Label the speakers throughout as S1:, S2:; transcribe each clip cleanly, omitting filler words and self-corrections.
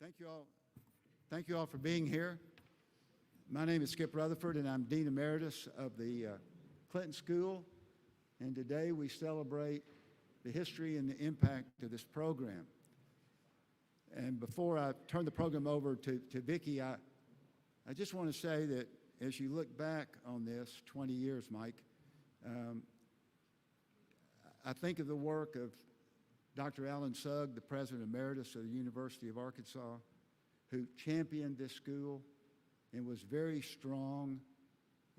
S1: Thank you all. Thank you all for being here. My name is Skip Rutherford, and I'm Dean Emeritus of the Clinton School. And today we celebrate the history and the impact of this program. And before I turn the program over to Vicki, I just want to say that as you look back on this 20 years, Mike, I think of the work of Dr. Alan Sugg, the President Emeritus of the University of Arkansas, who championed this school and was very strong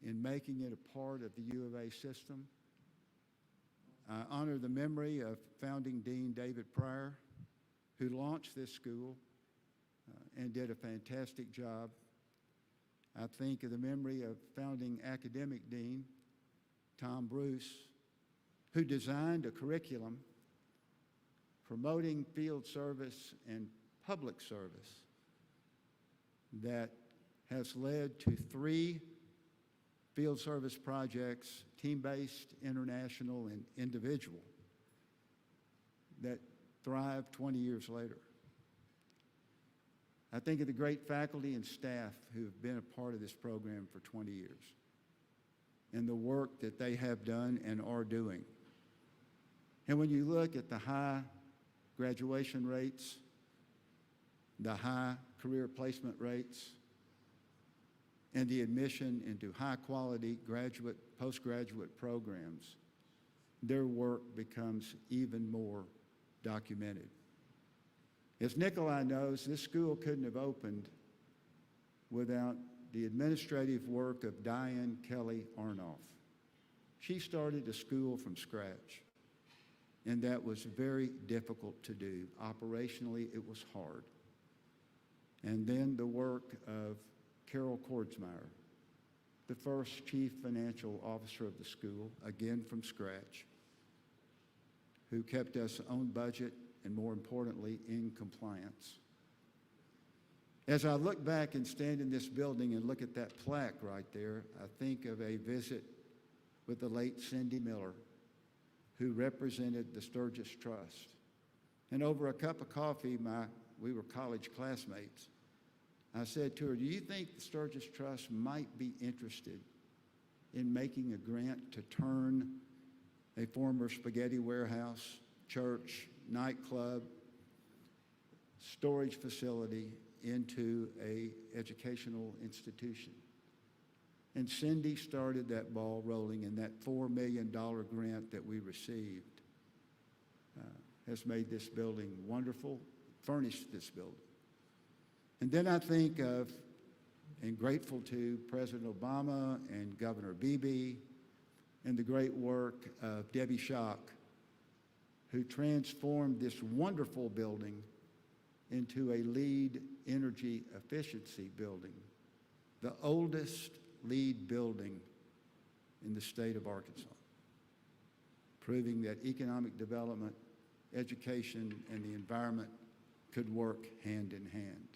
S1: in making it a part of the U of A system. I honor the memory of founding Dean David Pryor, who launched this school and did a fantastic job. I think of the memory of founding academic dean Tom Bruce, who designed a curriculum promoting field service and public service that has led to 3 field service projects, team-based, international, and individual, that thrive 20 years later. I think of the great faculty and staff who have been a part of this program for 20 years and the work that they have done and are doing. And when you look at the high graduation rates, the high career placement rates, and the admission into high-quality graduate, postgraduate programs, their work becomes even more documented. As Nikolai knows, this school couldn't have opened without the administrative work of Diane Kelly Arnoff. She started a school from scratch, and that was very difficult to do. Operationally, it was hard. And then the work of Carol Kordsmeyer, the first chief financial officer of the school, again from scratch, who kept us on budget and, more importantly, in compliance. As I look back and stand in this building and look at that plaque right there, I think of a visit with the late Cindy Miller, who represented the Sturgis Trust. And over a cup of coffee, we were college classmates, I said to her, do you think the Sturgis Trust might be interested in making a grant to turn a former spaghetti warehouse, church, nightclub, storage facility into an educational institution? And Cindy started that ball rolling, and that $4 million grant that we received has made this building wonderful, furnished this building. And then I think of, and grateful to, President Obama and Governor Beebe and the great work of Debbie Schock, who transformed this wonderful building into a LEED energy efficiency building, the oldest LEED building in the state of Arkansas, proving that economic development, education, and the environment could work hand in hand.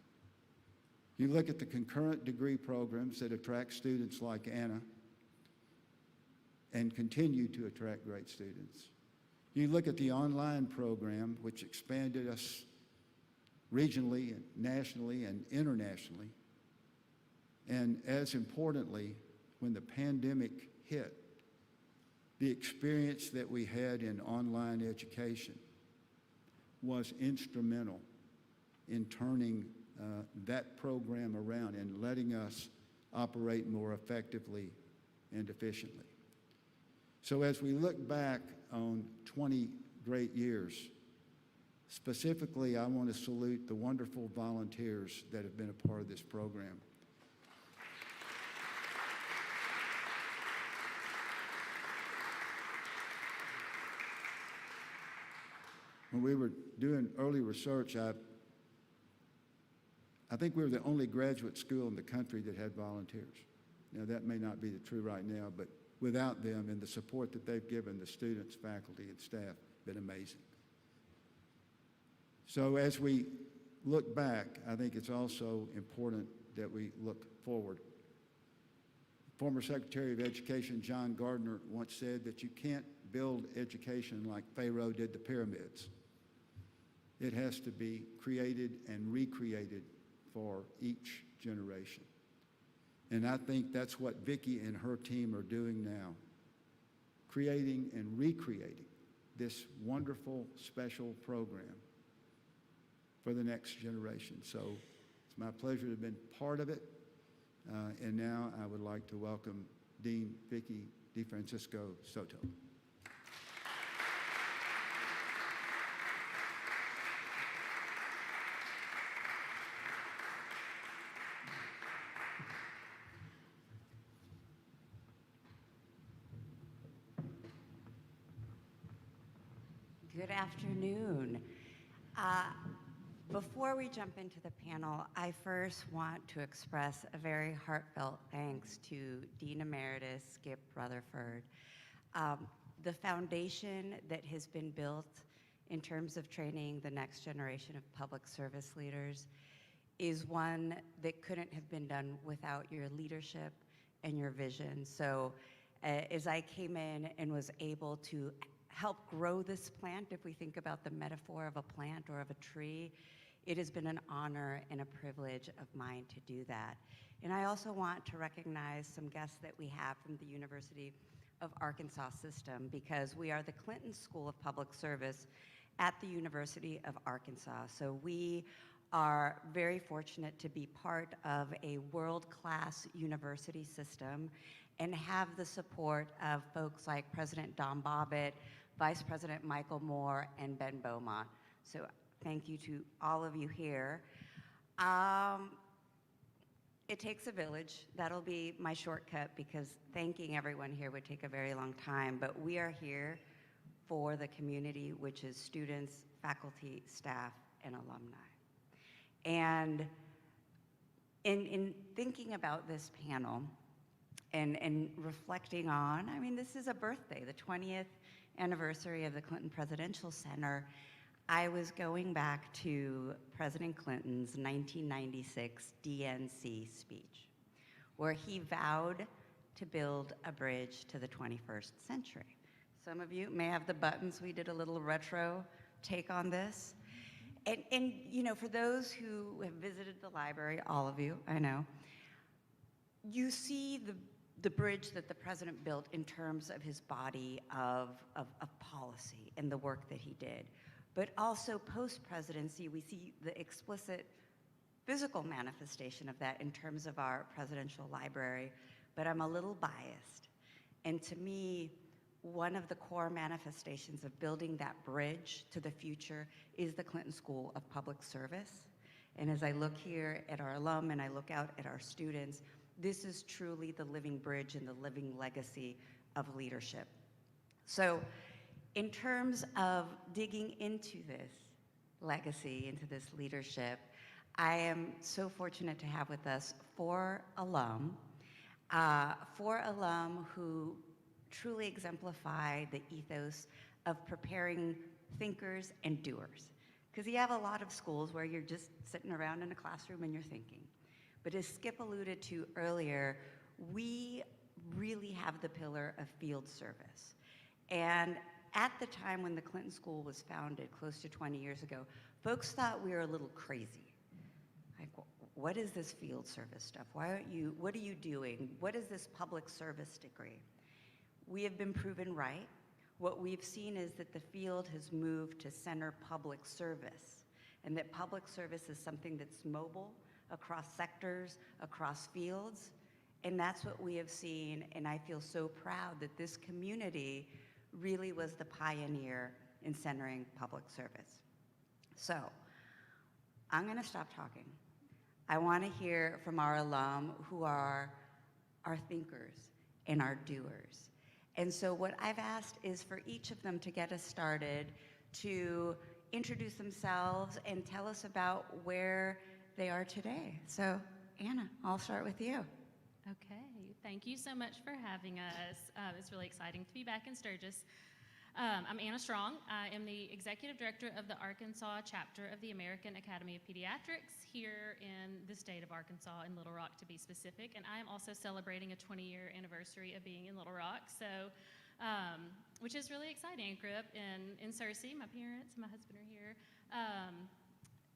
S1: You look at the concurrent degree programs that attract students like Anna and continue to attract great students. You look at the online program, which expanded us regionally, and nationally, and internationally. And as importantly, when the pandemic hit, the experience that we had in online education was instrumental in turning that program around and letting us operate more effectively and efficiently. So as we look back on 20 great years, specifically, I want to salute the wonderful volunteers that have been a part of this program. When we were doing early research, I think we were the only graduate school in the country that had volunteers. Now, that may not be true right now, but without them and the support that they've given the students, faculty, and staff, been amazing. So as we look back, I think it's also important that we look forward. Former Secretary of Education John Gardner once said that you can't build education like Pharaoh did the pyramids. It has to be created and recreated for each generation. And I think that's what Vicki and her team are doing now, creating and recreating this wonderful, special program for the next generation. So it's my pleasure to have been part of it. And now I would like to welcome Dean Vicki DeFrancesco Soto.
S2: Good afternoon. Before we jump into the panel, I first want to express a very heartfelt thanks to Dean Emeritus Skip Rutherford. The foundation that has been built in terms of training the next generation of public service leaders is one that couldn't have been done without your leadership and your vision. So as I came in and was able to help grow this plant, if we think about the metaphor of a plant or of a tree, it has been an honor and a privilege of mine to do that. And I also want to recognize some guests that we have from the University of Arkansas system, because we are the Clinton School of Public Service at the University of Arkansas. So we are very fortunate to be part of a world-class university system and have the support of folks like President Don Bobbitt, Vice President Michael Moore, and Ben Beaumont. So thank you to all of you here. It takes a village. That'll be my shortcut, because thanking everyone here would take a very long time, but we are here for the community, which is students, faculty, staff, and alumni. And in thinking about this panel and reflecting on, I mean, this is a birthday, the 20th anniversary of the Clinton Presidential Center. I was going back to President Clinton's 1996 DNC speech, where he vowed to build a bridge to the 21st century. Some of you may have the buttons. We did a little retro take on this. And you know, for those who have visited the library, all of you, I know, you see the bridge that the president built in terms of his body of policy and the work that he did. But also post-presidency, we see the explicit physical manifestation of that in terms of our presidential library, but I'm a little biased. And to me, one of the core manifestations of building that bridge to the future is the Clinton School of Public Service. And as I look here at our alum and I look out at our students, this is truly the living bridge and the living legacy of leadership. So in terms of digging into this legacy, into this leadership, I am so fortunate to have with us four alum who truly exemplify the ethos of preparing thinkers and doers. Because you have a lot of schools where you're just sitting around in a classroom and you're thinking. But as Skip alluded to earlier, we really have the pillar of field service. And at the time when the Clinton School was founded, close to 20 years ago, folks thought we were a little crazy. Like, what is this field service stuff? What are you doing? What is this public service degree? We have been proven right. What we've seen is that the field has moved to center public service, and that public service is something that's mobile across sectors, across fields, and that's what we have seen, and I feel so proud that this community really was the pioneer in centering public service. So, I'm gonna stop talking. I wanna hear from our alum who are our thinkers and our doers. And so what I've asked is for each of them to get us started, to introduce themselves and tell us about where they are today. So Anna, I'll start with you.
S3: Okay, thank you so much for having us. It's really exciting to be back in Sturgis. I'm Anna Strong. I am the Executive Director of the Arkansas chapter of the American Academy of Pediatrics here in the state of Arkansas, in Little Rock to be specific, and I am also celebrating a 20-year anniversary of being in Little Rock, so, which is really exciting. I grew up in Searcy. My parents and my husband are here.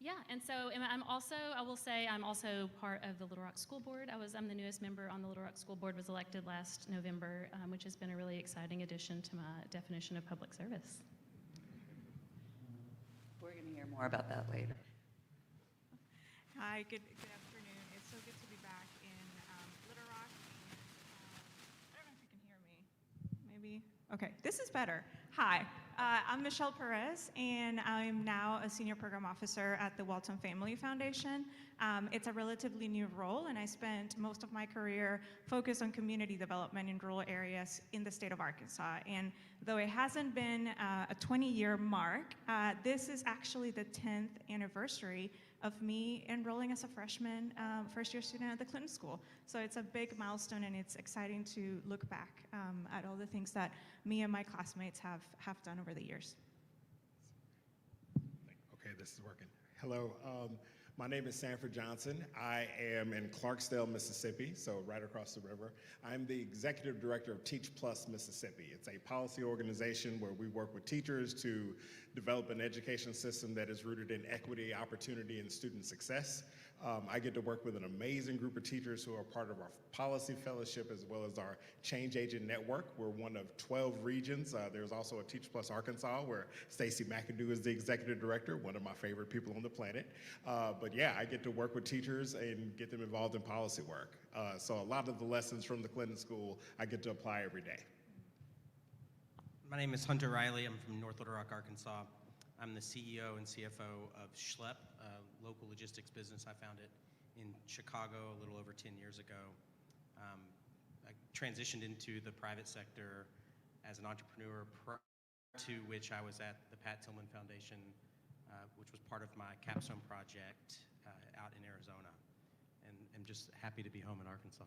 S3: Yeah, and so I'm also, I will say, I'm also part of the Little Rock School Board. I'm the newest member on the Little Rock School Board, was elected last November, which has been a really exciting addition to my definition of public service.
S2: We're going to hear more about that later.
S4: Hi, good afternoon. It's so good to be back in Little Rock. And, I don't know if you can hear me. Maybe? Okay, this is better. Hi, I'm Michelle Perez, and I'm now a senior program officer at the Walton Family Foundation. It's a relatively new role, and I spent most of my career focused on community development in rural areas in the state of Arkansas. And though it hasn't been a 20-year mark, this is actually the 10th anniversary of me enrolling as a freshman, first-year student at the Clinton School. So it's a big milestone, and it's exciting to look back at all the things that me and my classmates have done over the years.
S5: Okay, this is working. Hello, my name is Sanford Johnson. I am in Clarksdale, Mississippi, so right across the river. I'm the executive director of Teach Plus Mississippi. It's a policy organization where we work with teachers to develop an education system that is rooted in equity, opportunity, and student success. I get to work with an amazing group of teachers who are part of our policy fellowship as well as our change agent network. We're one of 12 regions. There's also a Teach Plus Arkansas where Stacy McAdoo is the executive director, one of my favorite people on the planet. But yeah, I get to work with teachers and get them involved in policy work. So a lot of the lessons from the Clinton School I get to apply every day.
S6: My name is Hunter Riley. I'm from North Little Rock, Arkansas. I'm the CEO and CFO of Schlep, a local logistics business. I founded in Chicago a little over 10 years ago. I transitioned into the private sector as an entrepreneur, prior to which I was at the Pat Tillman Foundation, which was part of my capstone project out in Arizona. And I'm just happy to be home in Arkansas.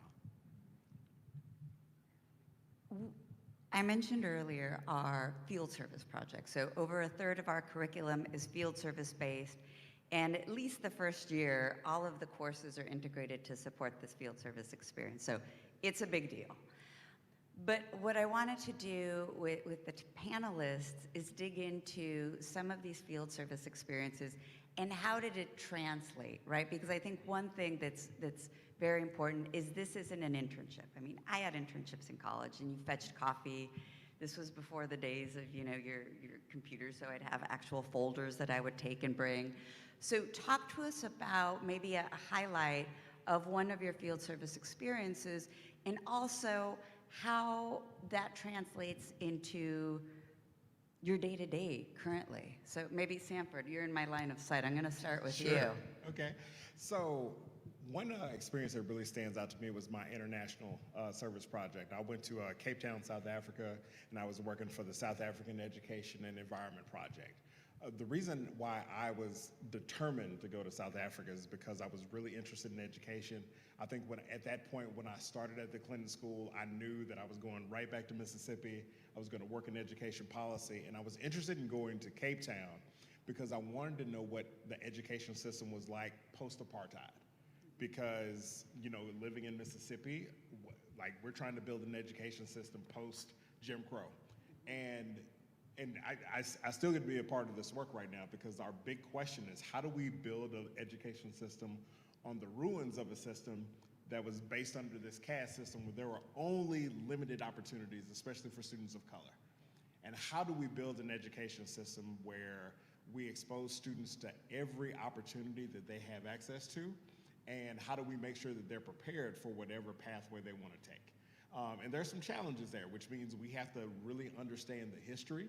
S2: I mentioned earlier our field service project. So over a third of our curriculum is field service based, and at least the first year, all of the courses are integrated to support this field service experience. So it's a big deal. But what I wanted to do with the panelists is dig into some of these field service experiences and how did it translate, right? Because I think one thing that's very important is this isn't an internship. I mean, I had internships in college and you fetched coffee. This was before the days of, your computer, so I'd have actual folders that I would take and bring. So talk to us about maybe a highlight of one of your field service experiences and also how that translates into your day-to-day currently. So maybe Sanford, you're in my line of sight. I'm gonna start with you.
S5: Okay, so one experience that really stands out to me was my international service project. I went to Cape Town, South Africa, and I was working for the South African Education and Environment Project. The reason why I was determined to go to South Africa is because I was really interested in education. I think at that point when I started at the Clinton School, I knew that I was going right back to Mississippi. I was going to work in education policy, and I was interested in going to Cape Town because I wanted to know what the education system was like post-apartheid. Because, living in Mississippi, like we're trying to build an education system post-Jim Crow. And I still get to be a part of this work right now because our big question is how do we build an education system on the ruins of a system that was based under this caste system where there were only limited opportunities, especially for students of color? And how do we build an education system where we expose students to every opportunity that they have access to? And how do we make sure that they're prepared for whatever pathway they want to take? And there's some challenges there, which means we have to really understand the history.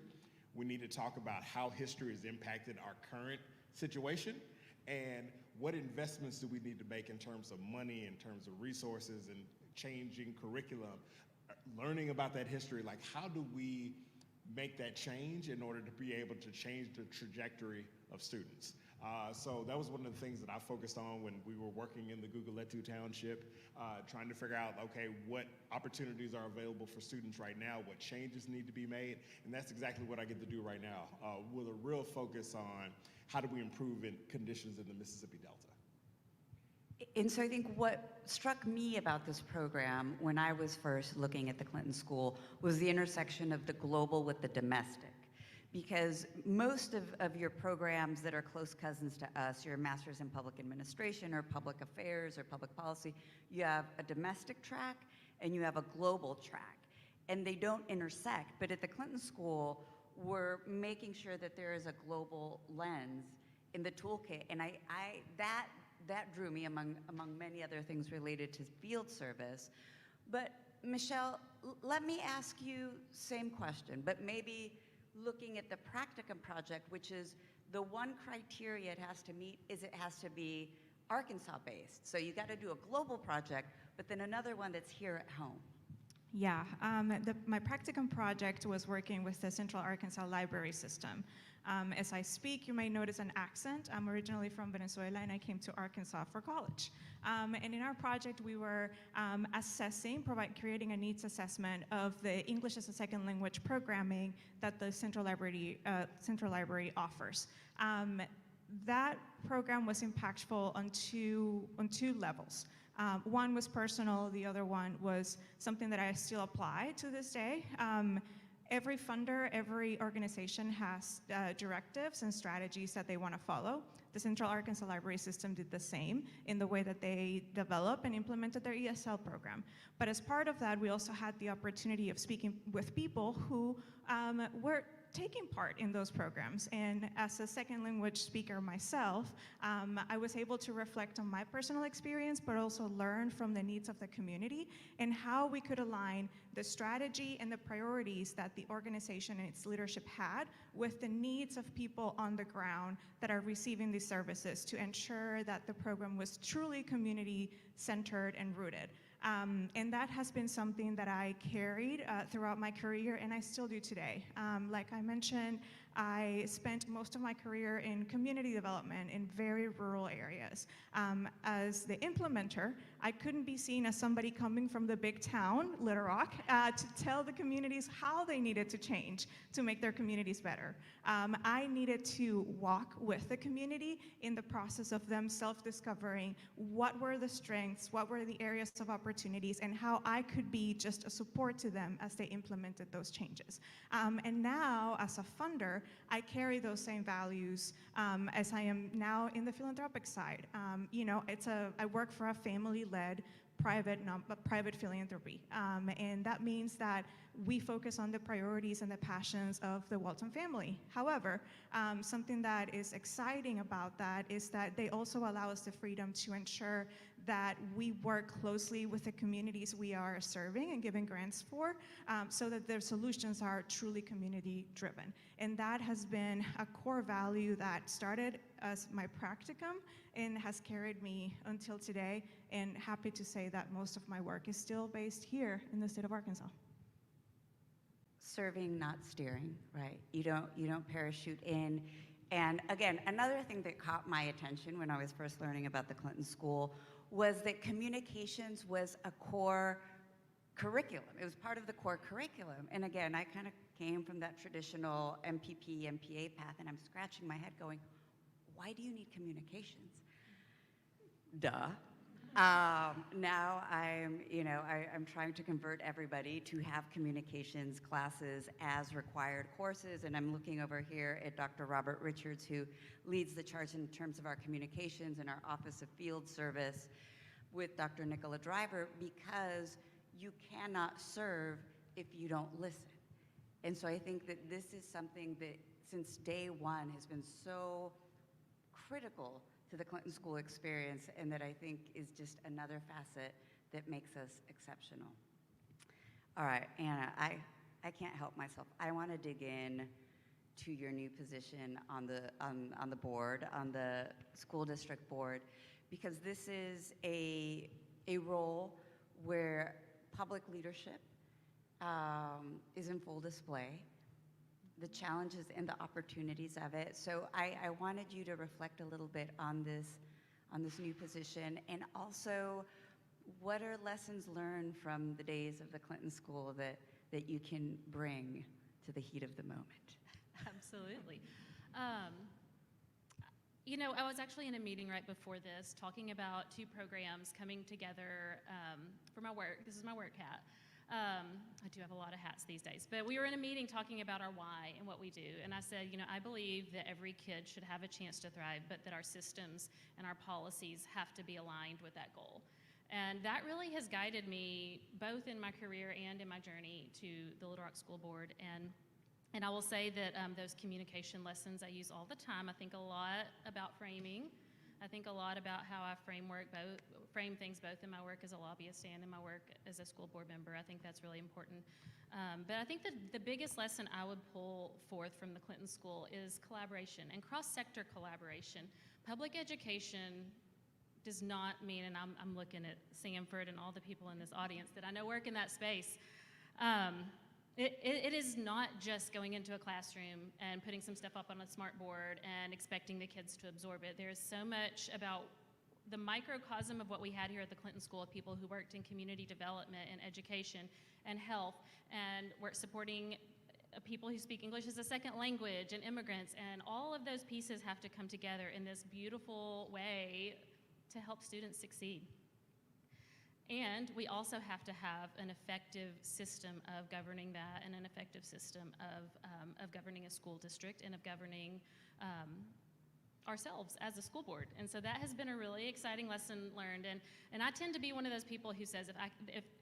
S5: We need to talk about how history has impacted our current situation and what investments do we need to make in terms of money, in terms of resources and changing curriculum, learning about that history. Like how do we make that change in order to be able to change the trajectory of students? So that was one of the things that I focused on when we were working in the Guguletu Township, trying to figure out, okay, what opportunities are available for students right now, what changes need to be made, and that's exactly what I get to do right now, with a real focus on how do we improve conditions in the Mississippi Delta.
S2: And so I think what struck me about this program when I was first looking at the Clinton School was the intersection of the global with the domestic. because most of your programs that are close cousins to us, your Master's in Public Administration or Public Affairs or Public Policy, you have a domestic track and you have a global track, and they don't intersect. But at the Clinton School, we're making sure that there is a global lens in the toolkit, and that drew me among many other things related to field service. But Michelle, let me ask you same question, but maybe looking at the practicum project, which is the one criteria it has to meet is it has to be Arkansas-based. So you got to do a global project, but then another one that's here at home.
S4: Yeah, my practicum project was working with the Central Arkansas Library System. As I speak, you may notice an accent. I'm originally from Venezuela, and I came to Arkansas for college. And in our project, we were creating a needs assessment of the English as a second language programming that the Central Library offers. That program was impactful on two levels. One was personal, the other one was something that I still apply to this day. Every funder, every organization has directives and strategies that they want to follow. The Central Arkansas Library System did the same in the way that they developed and implemented their ESL program. But as part of that, we also had the opportunity of speaking with people who were taking part in those programs. And as a second language speaker myself, I was able to reflect on my personal experience, but also learn from the needs of the community and how we could align the strategy and the priorities that the organization and its leadership had with the needs of people on the ground that are receiving these services to ensure that the program was truly community-centered and rooted. And that has been something that I carried throughout my career, and I still do today. Like I mentioned, I spent most of my career in community development in very rural areas. As the implementer, I couldn't be seen as somebody coming from the big town, Little Rock, to tell the communities how they needed to change to make their communities better. I needed to walk with the community in the process of them self-discovering what were the strengths, what were the areas of opportunities, and how I could be just a support to them as they implemented those changes. And now, as a funder, I carry those same values as I am now in the philanthropic side. You know, I work for a family-led private philanthropy, and that means that we focus on the priorities and the passions of the Walton family. However, something that is exciting about that is that they also allow us the freedom to ensure that we work closely with the communities we are serving and giving grants for, so that their solutions are truly community-driven. And that has been a core value that started as my practicum and has carried me until today, and happy to say that most of my work is still based here in the state of Arkansas.
S2: Serving, not steering, right? You don't parachute in. And again, another thing that caught my attention when I was first learning about the Clinton School was that communications was a core curriculum. It was part of the core curriculum. And again, I kind of came from that traditional MPP, MPA path, and I'm scratching my head going, why do you need communications? Duh. Now I'm trying to convert everybody to have communications classes as required courses, and I'm looking over here at Dr. Robert Richards, who leads the charge in terms of our communications in our Office of Field Service with Dr. Nicola Driver, because you cannot serve if you don't listen. And so I think that this is something that since day one has been so critical to the Clinton School experience, and that I think is just another facet that makes us exceptional. All right, Anna, I can't help myself. I want to dig in to your new position on the board, on the school district board, because this is a role where public leadership is in full display, the challenges and the opportunities of it. So I wanted you to reflect a little bit on this new position, and also what are lessons learned from the days of the Clinton School that you can bring to the heat of the moment?
S3: Absolutely. You know, I was actually in a meeting right before this talking about two programs coming together for my work. This is my work hat. I do have a lot of hats these days, but we were in a meeting talking about our why and what we do, and I said, I believe that every kid should have a chance to thrive, but that our systems and our policies have to be aligned with that goal. And that really has guided me both in my career and in my journey to the Little Rock School Board. And I will say that those communication lessons I use all the time. I think a lot about framing. I think a lot about how I frame things both in my work as a lobbyist and in my work as a school board member. I think that's really important. But I think that the biggest lesson I would pull forth from the Clinton School is collaboration and cross-sector collaboration. Public education does not mean, and I'm looking at Sanford and all the people in this audience that I know work in that space, it is not just going into a classroom and putting some stuff up on a smart board and expecting the kids to absorb it. There is so much about the microcosm of what we had here at the Clinton School of people who worked in community development and education and health and were supporting people who speak English as a second language and immigrants, and all of those pieces have to come together in this beautiful way to help students succeed. And we also have to have an effective system of governing that, and an effective system of governing a school district and of governing ourselves as a school board. And so that has been a really exciting lesson learned. And I tend to be one of those people who says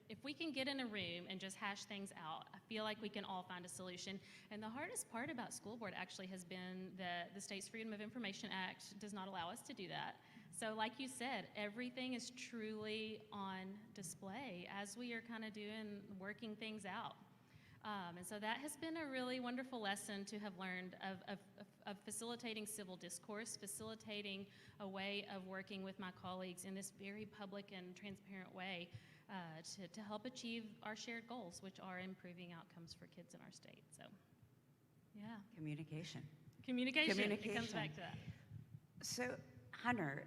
S3: if we can get in a room and just hash things out, I feel like we can all find a solution. And the hardest part about school board actually has been that the state's Freedom of Information Act does not allow us to do that. So like you said, everything is truly on display as we are kind of working things out. And so that has been a really wonderful lesson to have learned of facilitating civil discourse, facilitating a way of working with my colleagues in this very public and transparent way to help achieve our shared goals, which are improving outcomes for kids in our state. So, yeah.
S2: Communication.
S3: Communication. It comes back to that.
S2: So, Hunter,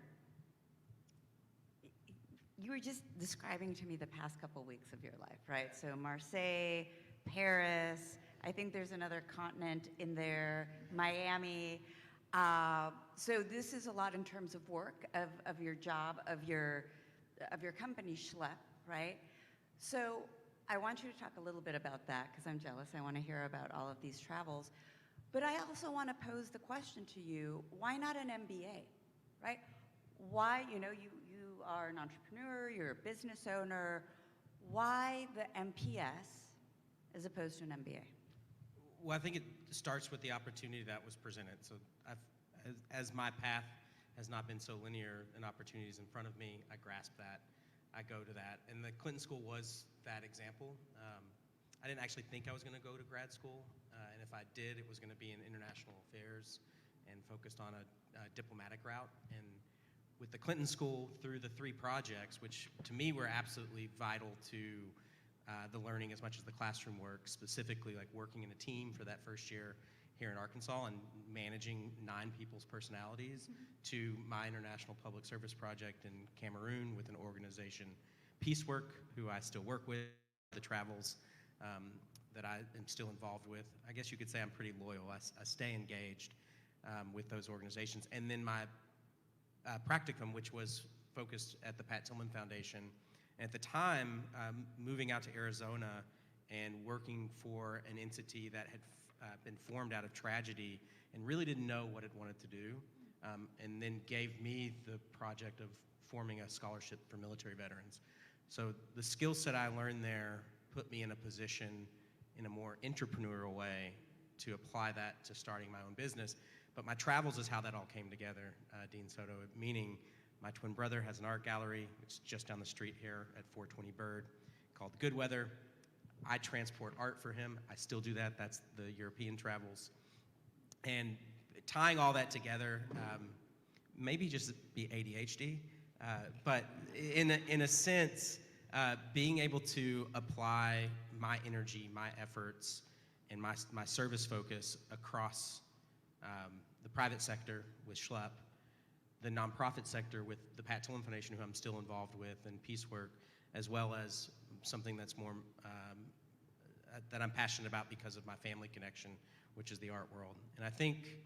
S2: you were just describing to me the past couple weeks of your life, right? So Marseille, Paris, I think there's another continent in there, Miami. So this is a lot in terms of work, of your job, of your company, Schlep, right? So I want you to talk a little bit about that, because I'm jealous. I want to hear about all of these travels. But I also want to pose the question to you, why not an MBA, right? Why, you are an entrepreneur, you're a business owner. Why the MPS as opposed to an MBA?
S6: Well, I think it starts with the opportunity that was presented. So as my path has not been so linear and opportunities in front of me, I grasp that, I go to that. And the Clinton School was that example. I didn't actually think I was going to go to grad school, and if I did, it was going to be in international affairs and focused on a diplomatic route. And with the Clinton School, through the 3 projects, which to me were absolutely vital to the learning as much as the classroom work, specifically like working in a team for that first year here in Arkansas and managing 9 people's personalities, to my international public service project in Cameroon with an organization, Peacework, who I still work with, the travels that I am still involved with. I guess you could say I'm pretty loyal. I stay engaged with those organizations. And then my practicum, which was focused at the Pat Tillman Foundation. And at the time, moving out to Arizona and working for an entity that had been formed out of tragedy and really didn't know what it wanted to do, and then gave me the project of forming a scholarship for military veterans. So the skill set I learned there put me in a position in a more entrepreneurial way to apply that to starting my own business. But my travels is how that all came together, Dean Soto, meaning my twin brother has an art gallery. It's just down the street here at 420 Bird called Good Weather. I transport art for him. I still do that. That's the European travels. And tying all that together, maybe just be ADHD, but in a sense, being able to apply my energy, my efforts, and my service focus across the private sector with Schlep, the nonprofit sector with the Pat Tillman Foundation, who I'm still involved with, and Peacework, as well as something that's more, that I'm passionate about because of my family connection, which is the art world. And I think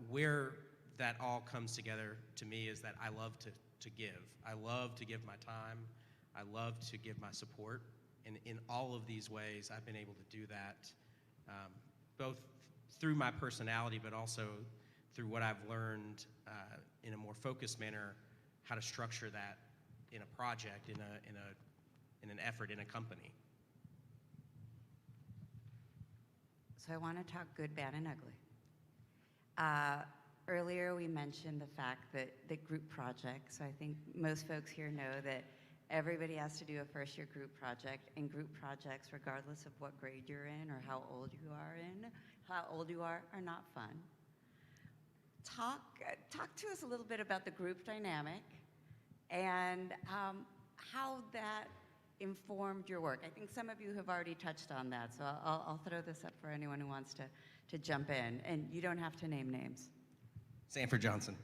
S6: where that all comes together to me is that I love to give. I love to give my time. I love to give my support. And in all of these ways, I've been able to do that, both through my personality, but also through what I've learned in a more focused manner, how to structure that in a project, in an effort, in a company.
S2: So I want to talk good, bad, and ugly. Earlier, we mentioned the fact that group projects, so I think most folks here know that everybody has to do a first-year group project, and group projects, regardless of what grade you're in or how old you are not fun. Talk to us a little bit about the group dynamic and how that informed your work. I think some of you have already touched on that, so I'll throw this up for anyone who wants to jump in, and you don't have to name names.
S6: Sanford Johnson.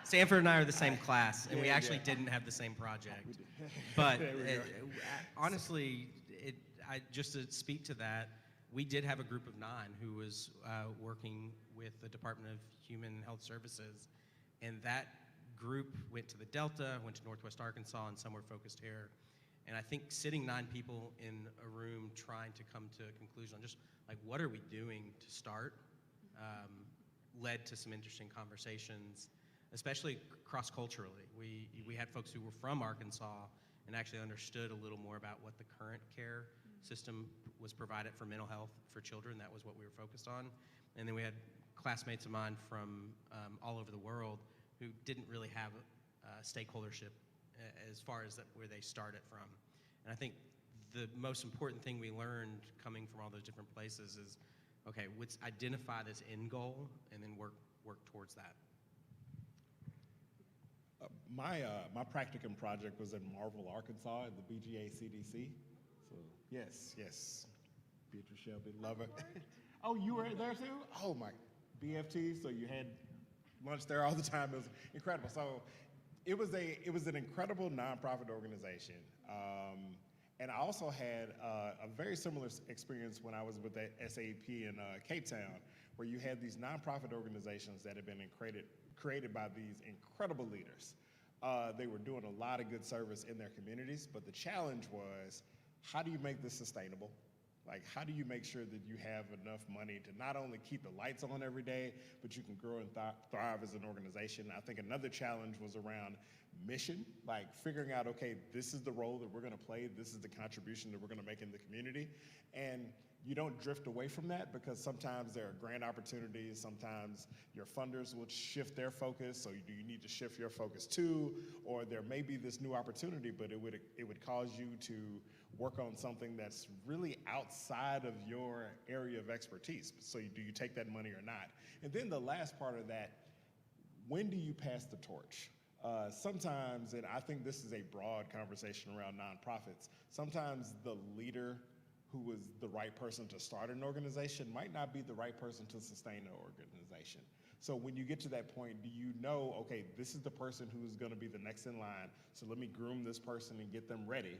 S6: Sanford and I are the same class, and we actually didn't have the same project. But honestly, just to speak to that, we did have a group of 9 who was working with the Department of Human and Health Services, and that group went to the Delta, went to Northwest Arkansas, and some were focused here. And I think sitting 9 people in a room trying to come to a conclusion on just like what are we doing to start led to some interesting conversations, especially cross-culturally. We had folks who were from Arkansas and actually understood a little more about what the current care system was provided for mental health for children. That was what we were focused on. And then we had classmates of mine from all over the world who didn't really have stakeholdership as far as where they started from. And I think the most important thing we learned coming from all those different places is, okay, let's identify this end goal and then work towards that.
S5: My practicum project was in Marvel, Arkansas at the BGA CDC. So yes, Beatrice Shelby, love it. Oh, you were there too? Oh my, BFT, so you had lunch there all the time. It was incredible. So it was an incredible nonprofit organization. And I also had a very similar experience when I was with the SAP in Cape Town, where you had these nonprofit organizations that had been created by these incredible leaders. They were doing a lot of good service in their communities, but the challenge was, how do you make this sustainable? Like, how do you make sure that you have enough money to not only keep the lights on every day, but you can grow and thrive as an organization? I think another challenge was around mission, like figuring out, okay, this is the role that we're gonna play, this is the contribution that we're gonna make in the community. And you don't drift away from that because sometimes there are grant opportunities, sometimes your funders will shift their focus, so do you need to shift your focus too? Or there may be this new opportunity, but it would cause you to work on something that's really outside of your area of expertise. So do you take that money or not? And then the last part of that, when do you pass the torch? Sometimes, and I think this is a broad conversation around nonprofits, sometimes the leader who was the right person to start an organization might not be the right person to sustain an organization. So when you get to that point, do you know, okay, this is the person who's gonna be the next in line, so let me groom this person and get them ready?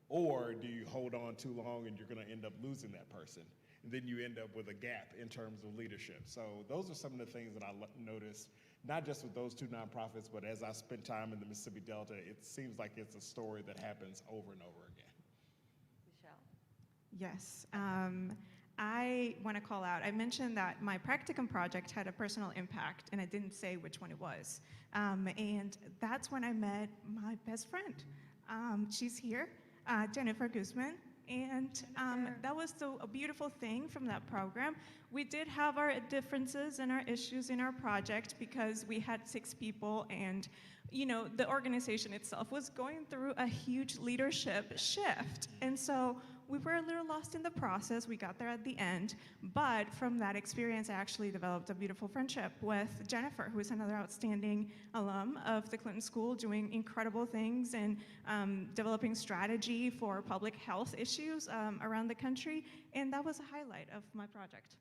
S5: Or do you hold on too long and you're gonna end up losing that person? And then you end up with a gap in terms of leadership. So those are some of the things that I noticed, not just with those 2 nonprofits, but as I spent time in the Mississippi Delta, it seems like it's a story that happens over and over again.
S2: Michelle?
S4: Yes. I want to call out, I mentioned that my practicum project had a personal impact, and I didn't say which one it was. And that's when I met my best friend. She's here, Jennifer Guzman. And that was a beautiful thing from that program. We did have our differences and our issues in our project because we had 6 people, and the organization itself was going through a huge leadership shift. And so we were a little lost in the process. We got there at the end. But from that experience, I actually developed a beautiful friendship with Jennifer, who is another outstanding alum of the Clinton School, doing incredible things and developing strategy for public health issues around the country. And that was a highlight of my project.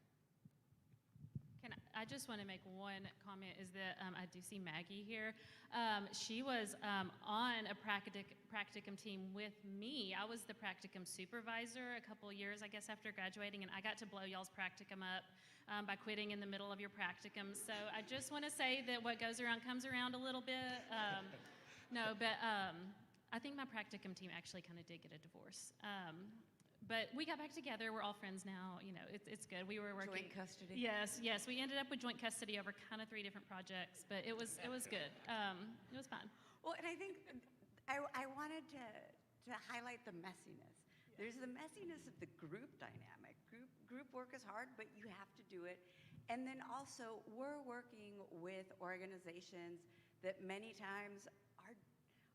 S3: I just want to make one comment, is that I do see Maggie here. She was on a practicum team with me. I was the practicum supervisor a couple of years, I guess, after graduating, and I got to blow y'all's practicum up by quitting in the middle of your practicum. So I just want to say that what goes around comes around a little bit. I think my practicum team actually kind of did get a divorce. But we got back together. We're all friends now. You know, it's good. We were working.
S2: Joint custody?
S3: Yes. We ended up with joint custody over kind of 3 different projects, but it was good. It was fun.
S2: Well, and I think I wanted to highlight the messiness. There's the messiness of the group dynamic. Group work is hard, but you have to do it. And then also, we're working with organizations that many times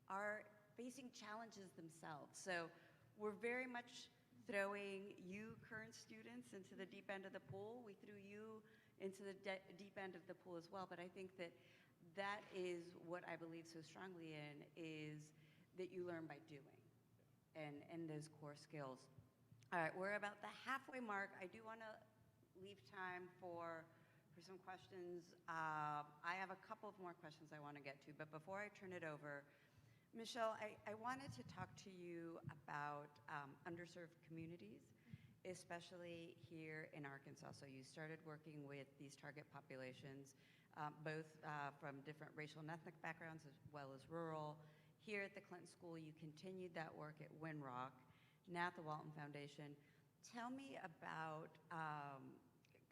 S2: are facing challenges themselves. So we're very much throwing you current students into the deep end of the pool. We threw you into the deep end of the pool as well. But I think that is what I believe so strongly in, is that you learn by doing and those core skills. All right, we're about the halfway mark. I do want to leave time for some questions. I have a couple of more questions I want to get to, but before I turn it over, Michelle, I wanted to talk to you about underserved communities, especially here in Arkansas. So you started working with these target populations, both from different racial and ethnic backgrounds as well as rural. Here at the Clinton School, you continued that work at Winrock, now at the Walton Foundation. Tell me about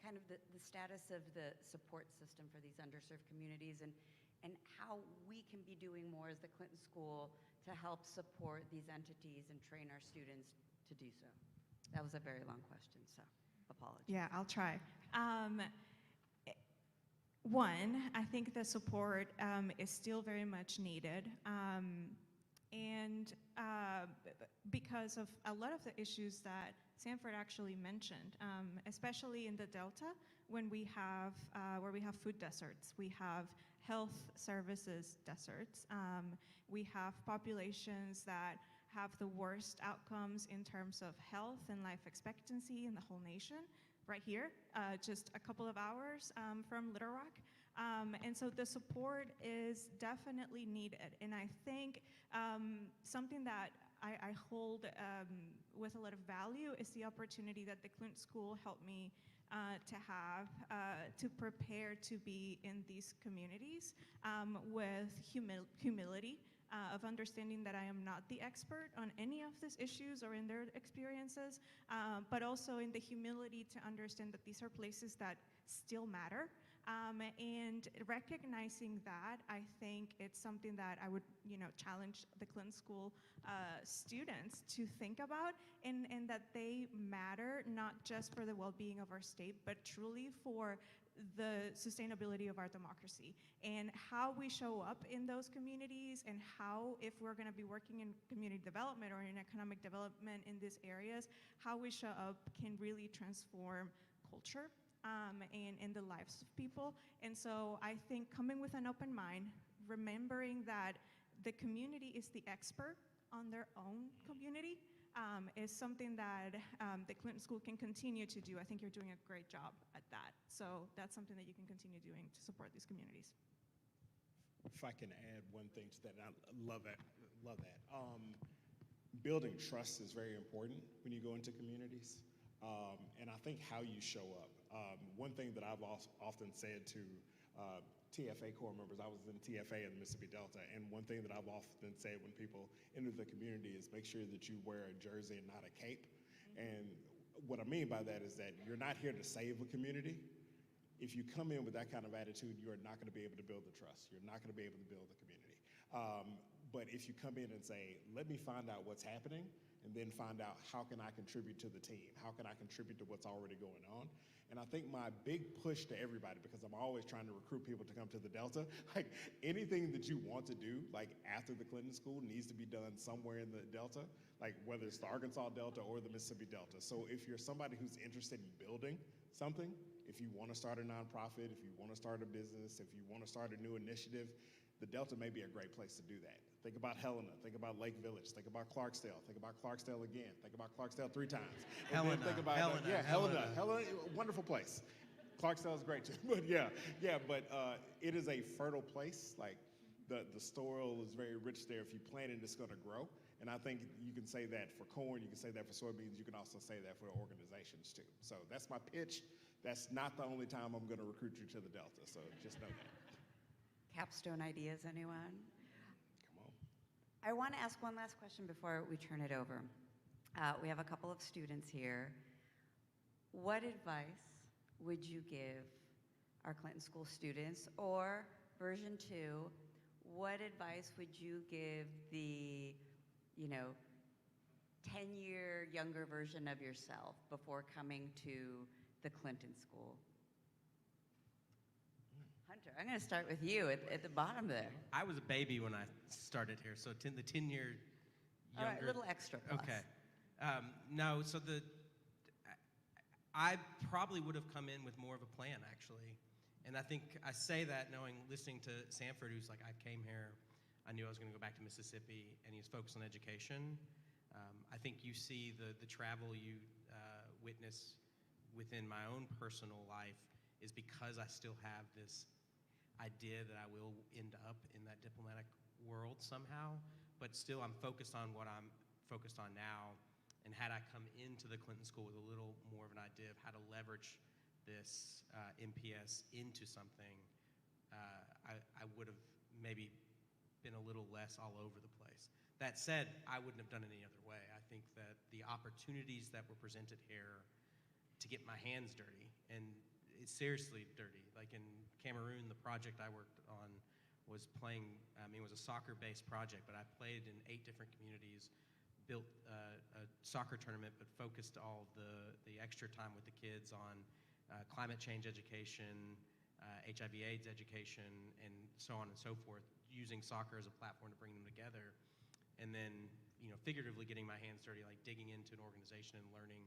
S2: kind of the status of the support system for these underserved communities and how we can be doing more as the Clinton School to help support these entities and train our students to do so. That was a very long question, so apologies.
S4: Yeah, I'll try. One, I think the support is still very much needed. And because of a lot of the issues that Sanford actually mentioned, especially in the Delta, when we have where we have food deserts, we have health services deserts, we have populations that have the worst outcomes in terms of health and life expectancy in the whole nation, right here, just a couple of hours from Little Rock. And so the support is definitely needed. And I think something that I hold with a lot of value is the opportunity that the Clinton School helped me to have to prepare to be in these communities with humility, of understanding that I am not the expert on any of these issues or in their experiences, but also in the humility to understand that these are places that still matter. And recognizing that, I think it's something that I would, challenge the Clinton School students to think about, and that they matter not just for the well-being of our state, but truly for the sustainability of our democracy and how we show up in those communities, and how, if we're going to be working in community development or in economic development in these areas, how we show up can really transform culture and the lives of people. And so I think coming with an open mind, remembering that the community is the expert on their own community, is something that the Clinton School can continue to do. I think you're doing a great job at that. So that's something that you can continue doing to support these communities.
S5: If I can add one thing to that, and I love that. Building trust is very important when you go into communities. And I think how you show up. One thing that I've often said to TFA corps members, I was in TFA in the Mississippi Delta, and one thing that I've often said when people enter the community is make sure that you wear a jersey and not a cape. And what I mean by that is that you're not here to save a community. If you come in with that kind of attitude, you're not going to be able to build the trust. You're not going to be able to build the community. But if you come in and say, let me find out what's happening, and then find out how can I contribute to the team? How can I contribute to what's already going on? And I think my big push to everybody, because I'm always trying to recruit people to come to the Delta, like anything that you want to do, like after the Clinton School, needs to be done somewhere in the Delta, like whether it's the Arkansas Delta or the Mississippi Delta. So if you're somebody who's interested in building something, if you want to start a nonprofit, if you want to start a business, if you want to start a new initiative, the Delta may be a great place to do that. Think about Helena, think about Lake Village, think about Clarksdale, think about Clarksdale again, think about Clarksdale 3 times.
S6: Helena,
S5: Think about Helena, wonderful place. Clarksdale is great too, but it is a fertile place. Like the soil is very rich there. If you plant it, it's going to grow. And I think you can say that for corn, you can say that for soybeans, you can also say that for organizations too. So that's my pitch. That's not the only time I'm going to recruit you to the Delta, so just know that.
S2: Capstone ideas, anyone?
S5: Come on.
S2: I want to ask one last question before we turn it over. We have a couple of students here. What advice would you give our Clinton School students? Or version 2, what advice would you give the, 10-year younger version of yourself before coming to the Clinton School? Hunter, I'm going to start with you at the bottom there.
S6: I was a baby when I started here, so the 10-year younger.
S2: All right, a little extra plus.
S6: Okay. No, so I probably would have come in with more of a plan, actually. And I think I say that listening to Sanford, who's like, I came here, I knew I was going to go back to Mississippi, and he's focused on education. I think you see the travel you witness within my own personal life is because I still have this idea that I will end up in that diplomatic world somehow, but still I'm focused on what I'm focused on now. And had I come into the Clinton School with a little more of an idea of how to leverage this MPS into something, I would have maybe been a little less all over the place. That said, I wouldn't have done it any other way. I think that the opportunities that were presented here to get my hands dirty, and it's seriously dirty. Like in Cameroon, the project I worked on was it was a soccer-based project, but I played in 8 different communities, built a soccer tournament, but focused all the extra time with the kids on climate change education, HIV/AIDS education, and so on and so forth, using soccer as a platform to bring them together. And then, figuratively getting my hands dirty, like digging into an organization and learning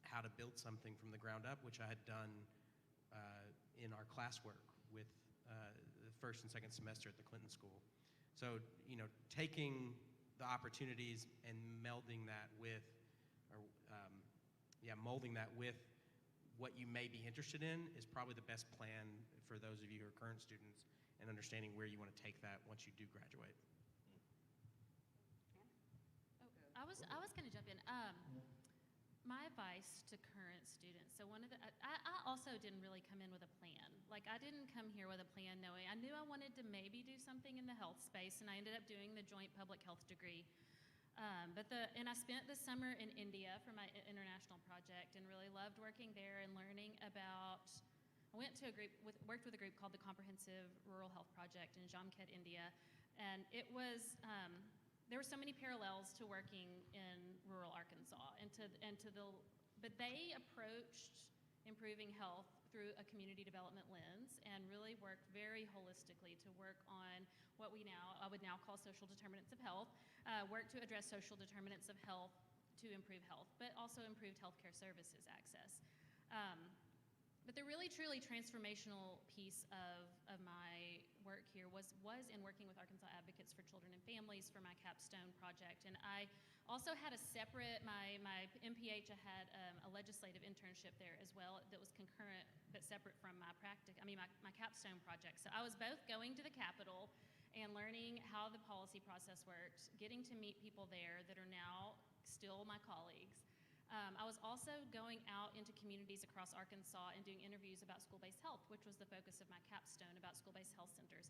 S6: how to build something from the ground up, which I had done in our classwork with the first and second semester at the Clinton School. So, taking the opportunities and molding that with what you may be interested in is probably the best plan for those of you who are current students and understanding where you want to take that once you do graduate.
S3: I was going to jump in. My advice to current students. So I also didn't really come in with a plan. Like I didn't come here with a plan knowing, I knew I wanted to maybe do something in the health space, and I ended up doing the joint public health degree. And I spent the summer in India for my international project and really loved working there and learning about, I went to worked with a group called the Comprehensive Rural Health Project in Jamkhet, India. And it was, there were so many parallels to working in rural Arkansas but they approached improving health through a community development lens and really worked very holistically to work on what I would now call social determinants of health, work to address social determinants of health to improve health, but also improved healthcare services access. But the really, truly transformational piece of my work here was in working with Arkansas Advocates for Children and Families for my capstone project. And I also had a separate, my MPH, I had a legislative internship there as well that was concurrent but separate from my capstone project. So I was both going to the Capitol and learning how the policy process works, getting to meet people there that are now still my colleagues. I was also going out into communities across Arkansas and doing interviews about school-based health, which was the focus of my capstone, about school-based health centers.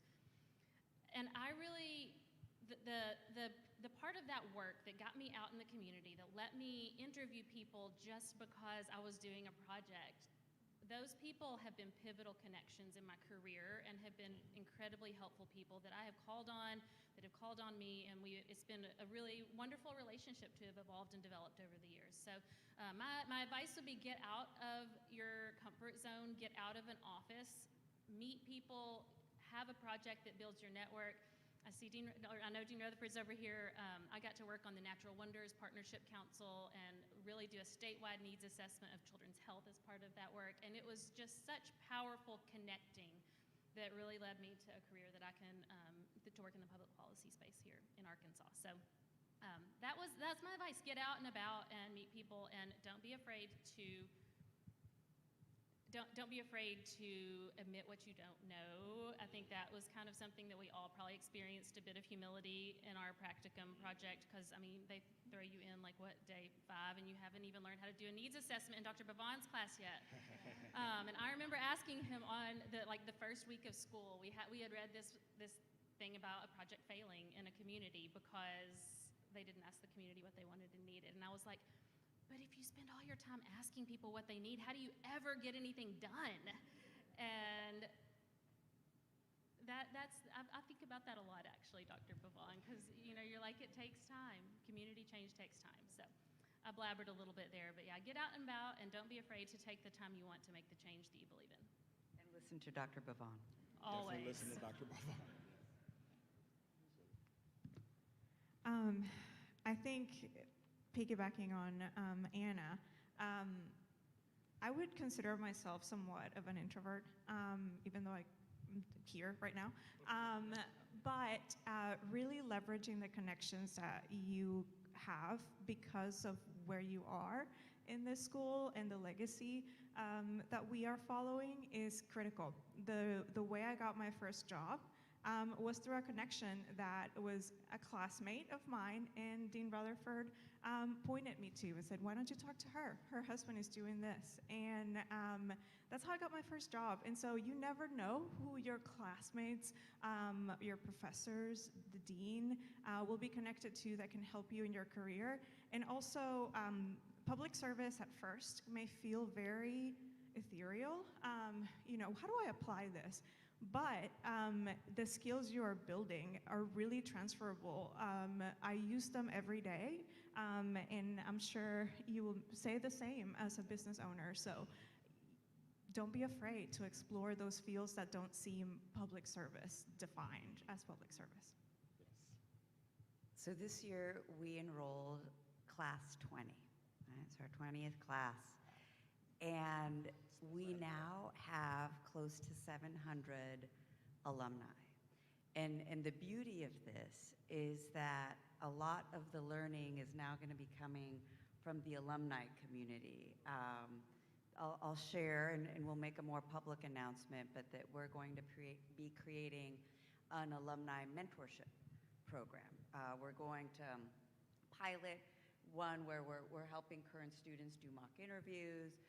S3: And I really, the part of that work that got me out in the community, that let me interview people just because I was doing a project, those people have been pivotal connections in my career and have been incredibly helpful people that I have called on, that have called on me, and it's been a really wonderful relationship to have evolved and developed over the years. So my advice would be get out of your comfort zone, get out of an office, meet people, have a project that builds your network. I know Dean Rutherford's over here. I got to work on the Natural Wonders Partnership Council and really do a statewide needs assessment of children's health as part of that work. And it was just such powerful connecting that really led me to a career that I can, to work in the public policy space here in Arkansas. So that's my advice. Get out and about and meet people, and don't be afraid to admit what you don't know. I think that was kind of something that we all probably experienced a bit of humility in our practicum project, because they throw you in day 5 and you haven't even learned how to do a needs assessment in Dr. Bavon's class yet. And I remember asking him on the first week of school, we had read this thing about a project failing in a community because they didn't ask the community what they wanted and needed. And I was like, but if you spend all your time asking people what they need, how do you ever get anything done? And I think about that a lot, actually, Dr. Pavon, because you're like, it takes time. Community change takes time. So I blabbered a little bit there, but yeah, get out and about, and don't be afraid to take the time you want to make the change that you believe in.
S2: And listen to Dr. Pavon.
S5: Definitely
S3: Always.
S5: listen to Dr. Buffon.
S4: I think, piggybacking on Anna, I would consider myself somewhat of an introvert, even though I'm here right now. But really leveraging the connections that you have because of where you are in this school and the legacy that we are following is critical. The way I got my first job was through a connection that was a classmate of mine, and Dean Rutherford pointed me to and said, why don't you talk to her? Her husband is doing this. And that's how I got my first job. And so you never know who your classmates, your professors, the dean will be connected to that can help you in your career. And also, public service at first may feel very ethereal. How do I apply this? But the skills you are building are really transferable. I use them every day, and I'm sure you will say the same as a business owner. So don't be afraid to explore those fields that don't seem public service defined as public service.
S5: Yes.
S2: So this year we enrolled class 20, right? It's our 20th class. And we now have close to 700 alumni. And the beauty of this is that a lot of the learning is now going to be coming from the alumni community. I'll share, and we'll make a more public announcement, but that we're going to be creating an alumni mentorship program. We're going to pilot one where we're helping current students do mock interviews.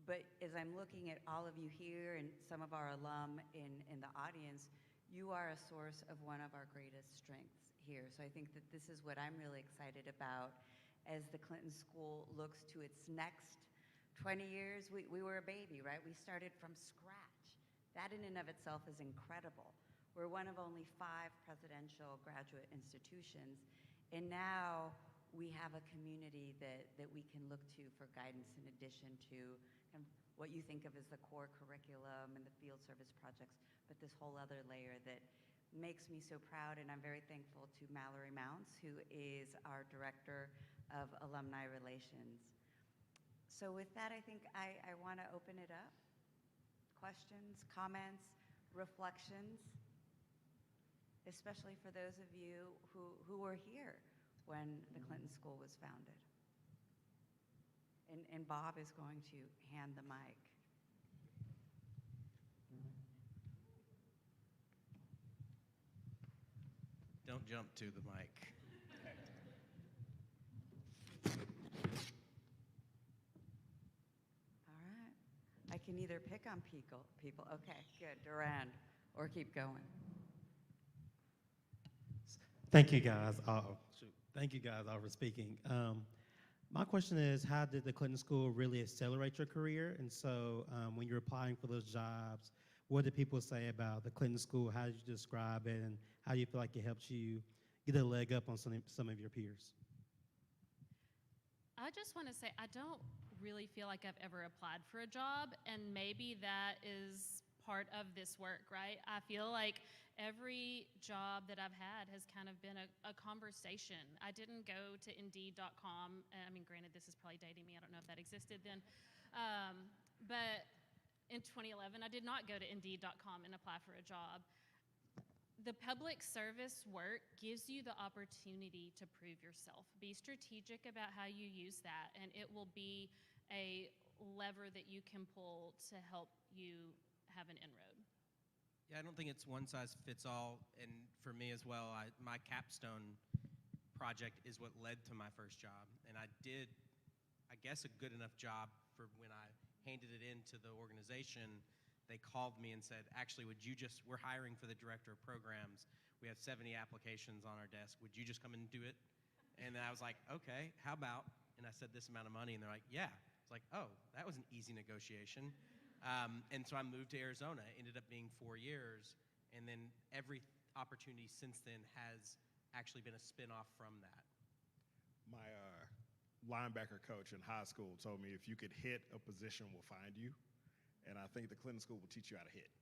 S2: But as I'm looking at all of you here and some of our alum in the audience, you are a source of one of our greatest strengths here. So I think that this is what I'm really excited about as the Clinton School looks to its next 20 years. We were a baby, right? We started from scratch. That in and of itself is incredible. We're one of only 5 presidential graduate institutions, and now we have a community that we can look to for guidance in addition to kind of what you think of as the core curriculum and the field service projects, but this whole other layer that makes me so proud, and I'm very thankful to Mallory Mounts, who is our Director of Alumni Relations. So with that, I think I want to open it up. Questions, comments, reflections, especially for those of you who were here when the Clinton School was founded. And Bob is going to hand the mic.
S6: Don't jump to the mic.
S2: All right. I can either pick on people. Okay, good, Durand, or keep going.
S7: Thank you guys. Thank you guys all for speaking. My question is, how did the Clinton School really accelerate your career? And so when you're applying for those jobs, what did people say about the Clinton School? How did you describe it? And how do you feel like it helps you get a leg up on some of your peers?
S3: I just want to say I don't really feel like I've ever applied for a job, and maybe that is part of this work, right? I feel like every job that I've had has kind of been a conversation. I didn't go to Indeed.com. I mean, granted, this is probably dating me. I don't know if that existed then. But in 2011, I did not go to Indeed.com and apply for a job. The public service work gives you the opportunity to prove yourself. Be strategic about how you use that, and it will be a lever that you can pull to help you have an inroad.
S6: Yeah, I don't think it's one size fits all, and for me as well, my capstone project is what led to my first job, and I did, I guess, a good enough job for when I handed it in to the organization. They called me and said, actually, we're hiring for the director of programs. we have 70 applications on our desk. Would you just come and do it? And I was like, okay, how about? And I said this amount of money, and they're like, yeah. It's like, oh, that was an easy negotiation. And so I moved to Arizona. It ended up being 4 years, and then every opportunity since then has actually been a spin-off from that.
S5: My linebacker coach in high school told me if you could hit, a position will find you. And I think the Clinton School will teach you how to hit.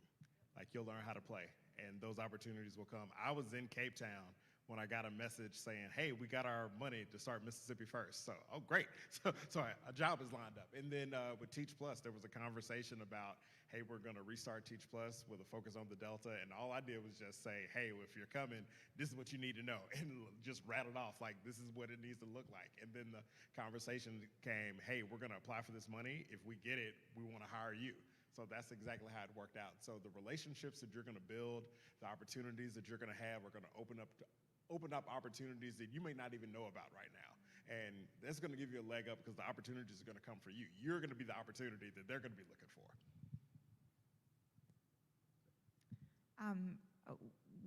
S5: Like, you'll learn how to play, and those opportunities will come. I was in Cape Town when I got a message saying, hey, we got our money to start Mississippi First. So, oh, great. So a job is lined up. And then with Teach Plus, there was a conversation about, hey, we're going to restart Teach Plus with a focus on the Delta. And all I did was just say, hey, if you're coming, this is what you need to know. And just rattled off, like, this is what it needs to look like. And then the conversation came, hey, we're going to apply for this money. If we get it, we want to hire you. So that's exactly how it worked out. So the relationships that you're going to build, the opportunities that you're going to have are going to open up opportunities that you may not even know about right now. And that's going to give you a leg up because the opportunities are going to come for you. You're going to be the opportunity that they're going to be looking for.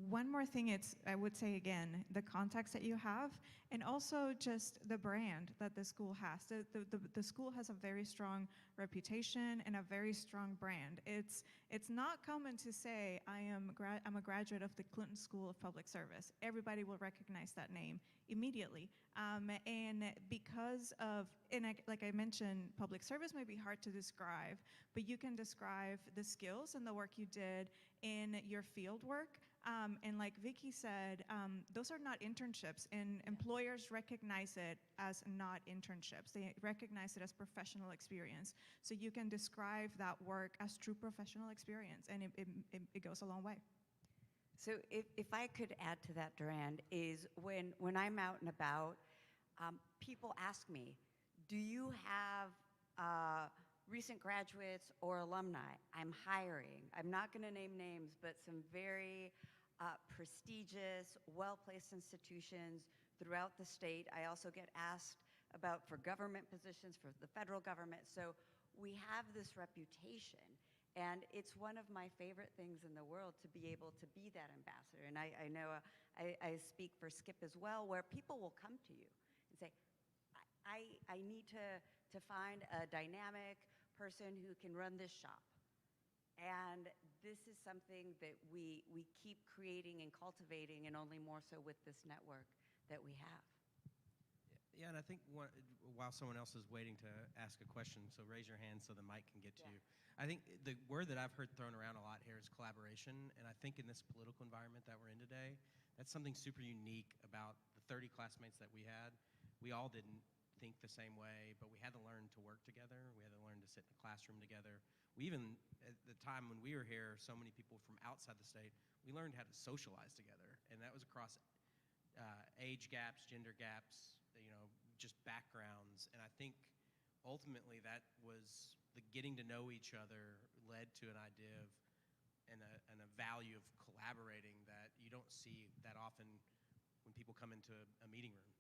S4: One more thing, I would say again, the context that you have, and also just the brand that the school has. The school has a very strong reputation and a very strong brand. It's not common to say I'm a graduate of the Clinton School of Public Service. Everybody will recognize that name immediately. And because of, like I mentioned, public service may be hard to describe, but you can describe the skills and the work you did in your field work. And like Vicky said, those are not internships, and employers recognize it as not internships. They recognize it as professional experience. So you can describe that work as true professional experience, and it goes a long way.
S2: So if I could add to that, Duran, is when I'm out and about, people ask me, do you have recent graduates or alumni? I'm hiring. I'm not going to name names, but some very prestigious, well-placed institutions throughout the state. I also get asked about for government positions, for the federal government. So we have this reputation, and it's one of my favorite things in the world to be able to be that ambassador. And I know I speak for Skip as well, where people will come to you and say, I need to find a dynamic person who can run this shop. And this is something that we keep creating and cultivating, and only more so with this network that we have.
S6: Yeah, and I think while someone else is waiting to ask a question, so raise your hand so the mic can get to you. I think the word that I've heard thrown around a lot here is collaboration, and I think in this political environment that we're in today, that's something super unique about the 30 classmates that we had. We all didn't think the same way, but we had to learn to work together. We had to learn to sit in the classroom together. We even, at the time when we were here, so many people from outside the state, we learned how to socialize together, and that was across age gaps, gender gaps, just backgrounds. And I think ultimately that was the getting to know each other led to an idea of and a value of collaborating that you don't see that often when people come into a meeting room.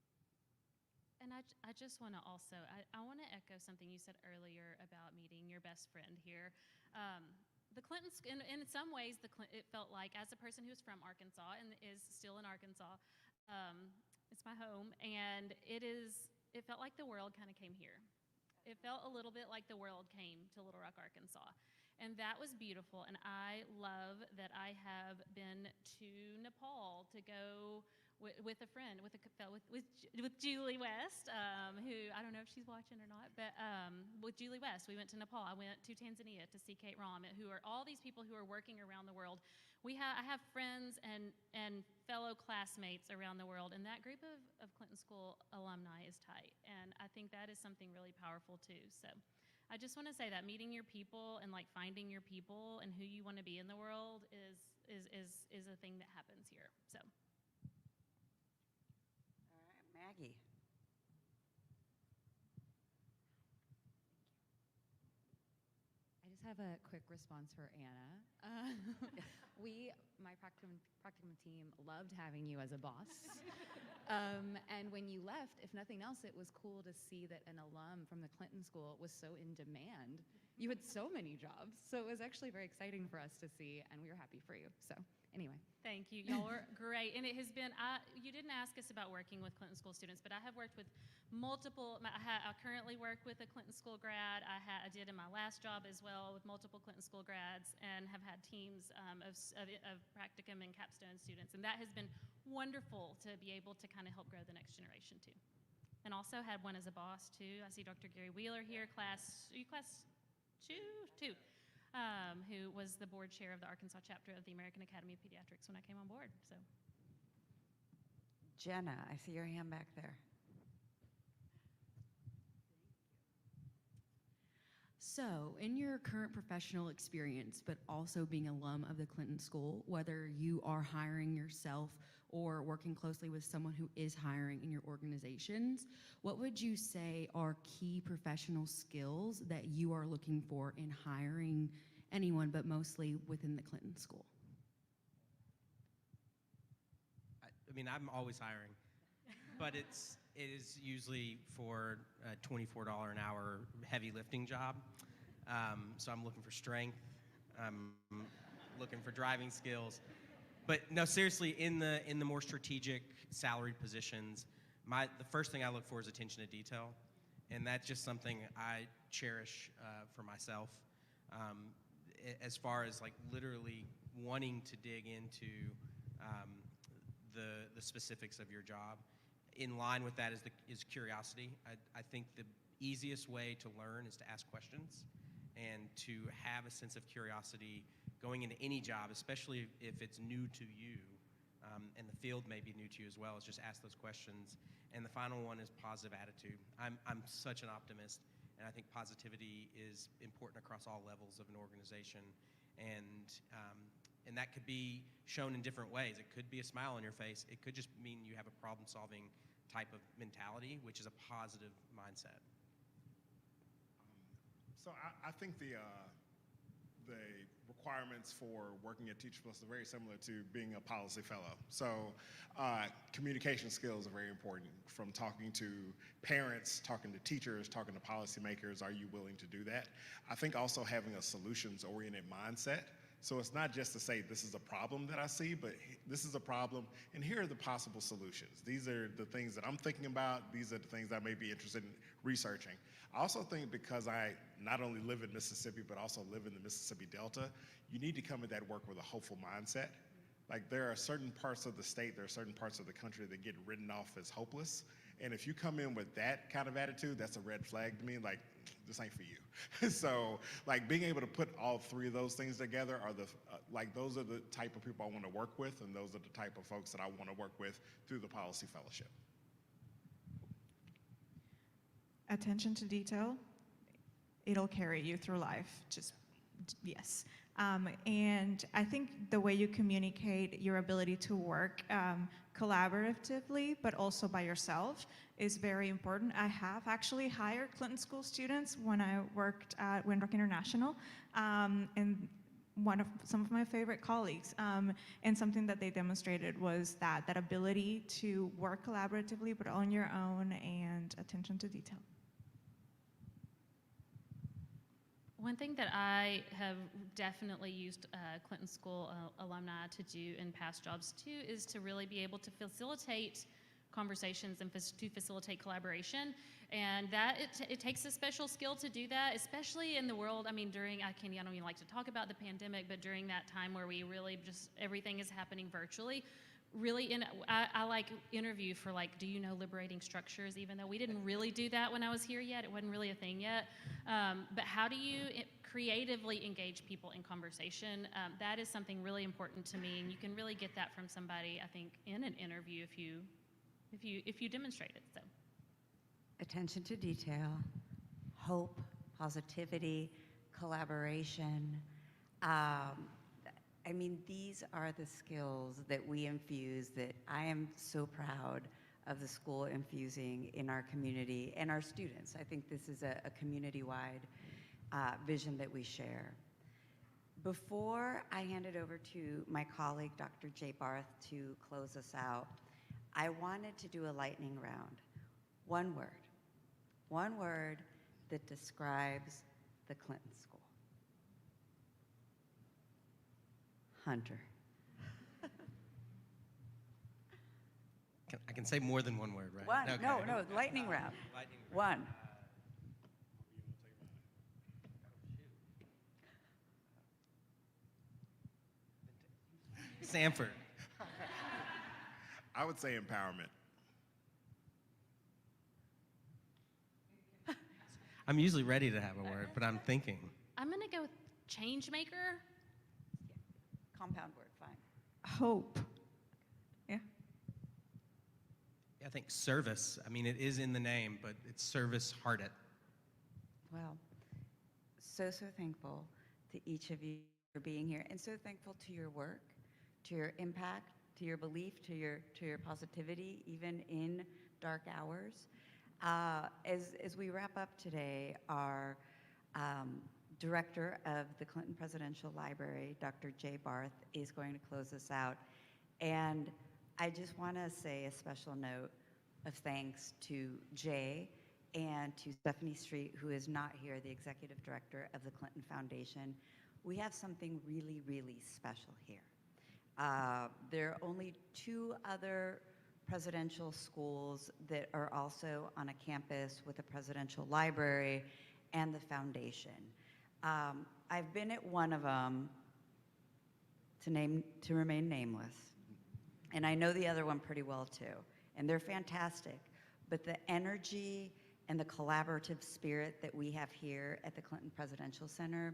S3: And I just want to also, I want to echo something you said earlier about meeting your best friend here. The Clintons, in some ways, it felt like, as a person who's from Arkansas and is still in Arkansas, it's my home, and it felt like the world kind of came here. It felt a little bit like the world came to Little Rock, Arkansas. And that was beautiful, and I love that I have been to Nepal to go with a friend, with Julie West, who, I don't know if she's watching or not, but with Julie West, we went to Nepal. I went to Tanzania to see Kate Ram, who are all these people who are working around the world. I have friends and fellow classmates around the world, and that group of Clinton School alumni is tight, and I think that is something really powerful too. So I just want to say that meeting your people and like finding your people and who you want to be in the world is a thing that happens here. So.
S2: All right, Maggie.
S8: I just have a quick response for Anna. My practicum team loved having you as a boss. And when you left, if nothing else, it was cool to see that an alum from the Clinton School was so in demand. You had so many jobs. So it was actually very exciting for us to see, and we were happy for you. So Anyway.
S3: Thank you. Y'all were great. And it has been, you didn't ask us about working with Clinton School students, but I have worked with multiple, I currently work with a Clinton School grad. I did in my last job as well with multiple Clinton School grads, and have had teams of practicum and capstone students. And that has been wonderful to be able to kind of help grow the next generation too. And also had one as a boss too. I see Dr. Gary Wheeler here, class two? Two. Who was the board chair of the Arkansas chapter of the American Academy of Pediatrics when I came on board. So,
S2: Jenna, I see your hand back there.
S9: So, in your current professional experience, but also being alum of the Clinton School, whether you are hiring yourself or working closely with someone who is hiring in your organizations, what would you say are key professional skills that you are looking for in hiring anyone, but mostly within the Clinton School?
S6: I mean, I'm always hiring, but it is usually for a $24 an hour heavy lifting job. So I'm looking for strength. I'm looking for driving skills. But no, seriously, in the more strategic salaried positions, the first thing I look for is attention to detail, and that's just something I cherish for myself. As far as like literally wanting to dig into the specifics of your job. In line with that is curiosity. I think the easiest way to learn is to ask questions and to have a sense of curiosity going into any job, especially if it's new to you, and the field may be new to you as well, is just ask those questions. And the final one is positive attitude. I'm such an optimist, and I think positivity is important across all levels of an organization. And that could be shown in different ways. It could be a smile on your face. It could just mean you have a problem-solving type of mentality, which is a positive mindset.
S5: So I think the requirements for working at Teacher Plus are very similar to being a policy fellow. So communication skills are very important, from talking to parents, talking to teachers, talking to policymakers. Are you willing to do that? I think also having a solutions-oriented mindset. So it's not just to say this is a problem that I see, but this is a problem, and here are the possible solutions. These are the things that I'm thinking about. These are the things I may be interested in researching. I also think because I not only live in Mississippi, but also live in the Mississippi Delta, you need to come at that work with a hopeful mindset. Like, there are certain parts of the state, there are certain parts of the country that get written off as hopeless. And if you come in with that kind of attitude, that's a red flag to me. Like, this ain't for you. So, like, being able to put all three of those things together are those are the type of people I want to work with, and those are the type of folks that I want to work with through the policy fellowship.
S4: Attention to detail, it'll carry you through life. Just, yes. And I think the way you communicate your ability to work collaboratively, but also by yourself, is very important. I have actually hired Clinton School students when I worked at Windrock International, and some of my favorite colleagues. And something that they demonstrated was that ability to work collaboratively, but on your own, and attention to detail.
S3: One thing that I have definitely used Clinton School alumni to do in past jobs too is to really be able to facilitate conversations and to facilitate collaboration. And that it takes a special skill to do that, especially in the world. I mean, I don't even like to talk about the pandemic, but during that time where we really just, everything is happening virtually. Really, I like interview for like, do you know liberating structures? Even though we didn't really do that when I was here yet, it wasn't really a thing yet. But how do you creatively engage people in conversation? That is something really important to me, and you can really get that from somebody, I think, in an interview if you demonstrate it. So,
S2: Attention to detail, hope, positivity, collaboration. I mean, these are the skills that we infuse, that I am so proud of the school infusing in our community and our students. I think this is a community-wide vision that we share. Before I hand it over to my colleague, Dr. Jay Barth, to close us out, I wanted to do a lightning round. One word that describes the Clinton School. Hunter.
S6: can say more than one word, right?
S2: One.
S6: Okay.
S2: No, lightning round.
S6: Lightning round.
S2: One.
S6: Sanford.
S5: I would say empowerment.
S6: I'm usually ready to have a word, but I'm thinking.
S3: I'm going to go with change maker.
S2: Compound word, fine.
S4: Hope. Yeah.
S6: I think service. I mean, it is in the name, but it's service-hearted.
S2: Well, so thankful to each of you for being here, and so thankful to your work, to your impact, to your belief, to your positivity, even in dark hours. As we wrap up today, our director of the Clinton Presidential Library, Dr. Jay Barth, is going to close us out. And I just want to say a special note of thanks to Jay and to Stephanie Street, who is not here, the executive director of the Clinton Foundation. We have something really, really special here. There are only 2 other presidential schools that are also on a campus with a presidential library and the foundation. I've been at one of them, to remain nameless, and I know the other one pretty well too, and they're fantastic, but the energy and the collaborative spirit that we have here at the Clinton Presidential Center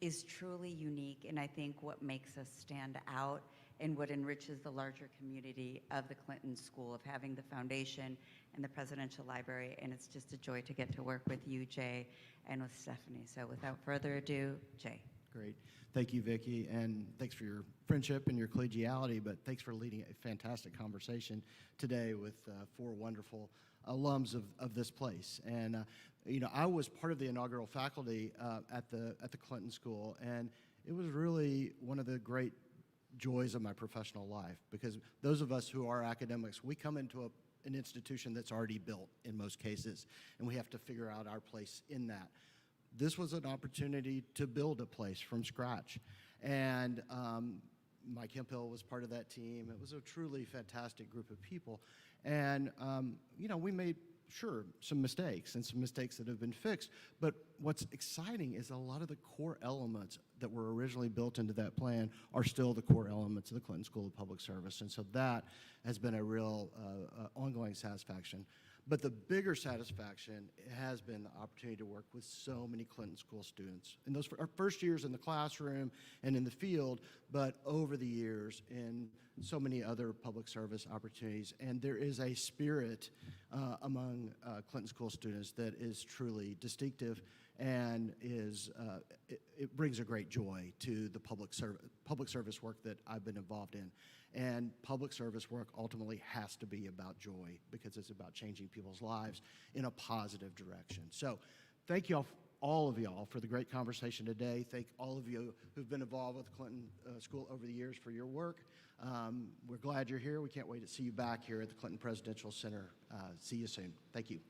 S2: is truly unique, and I think what makes us stand out and what enriches the larger community of the Clinton School, of having the foundation and the Presidential Library, and it's just a joy to get to work with you, Jay, and with Stephanie. So without further ado, Jay.
S10: Great. Thank you, Vicki, and thanks for your friendship and your collegiality, but thanks for leading a fantastic conversation today with 4 wonderful alums of this place. And you know, I was part of the inaugural faculty at the Clinton School, and it was really one of the great joys of my professional life, because those of us who are academics, we come into an institution that's already built in most cases, and we have to figure out our place in that. This was an opportunity to build a place from scratch, and Mike Hemphill was part of that team. It was a truly fantastic group of people, and you know, we made some mistakes that have been fixed, but what's exciting is a lot of the core elements that were originally built into that plan are still the core elements of the Clinton School of Public Service, and so that has been a real ongoing satisfaction. But the bigger satisfaction has been the opportunity to work with so many Clinton School students in those first years in the classroom and in the field, but over the years in so many other public service opportunities. And there is a spirit among Clinton School students that is truly distinctive and it brings a great joy to the public service work that I've been involved in. And public service work ultimately has to be about joy, because it's about changing people's lives in a positive direction. So thank you all of y'all for the great conversation today. Thank all of you who've been involved with the Clinton School over the years for your work. We're glad you're here. We can't wait to see you back here at the Clinton Presidential Center. See you soon. Thank you.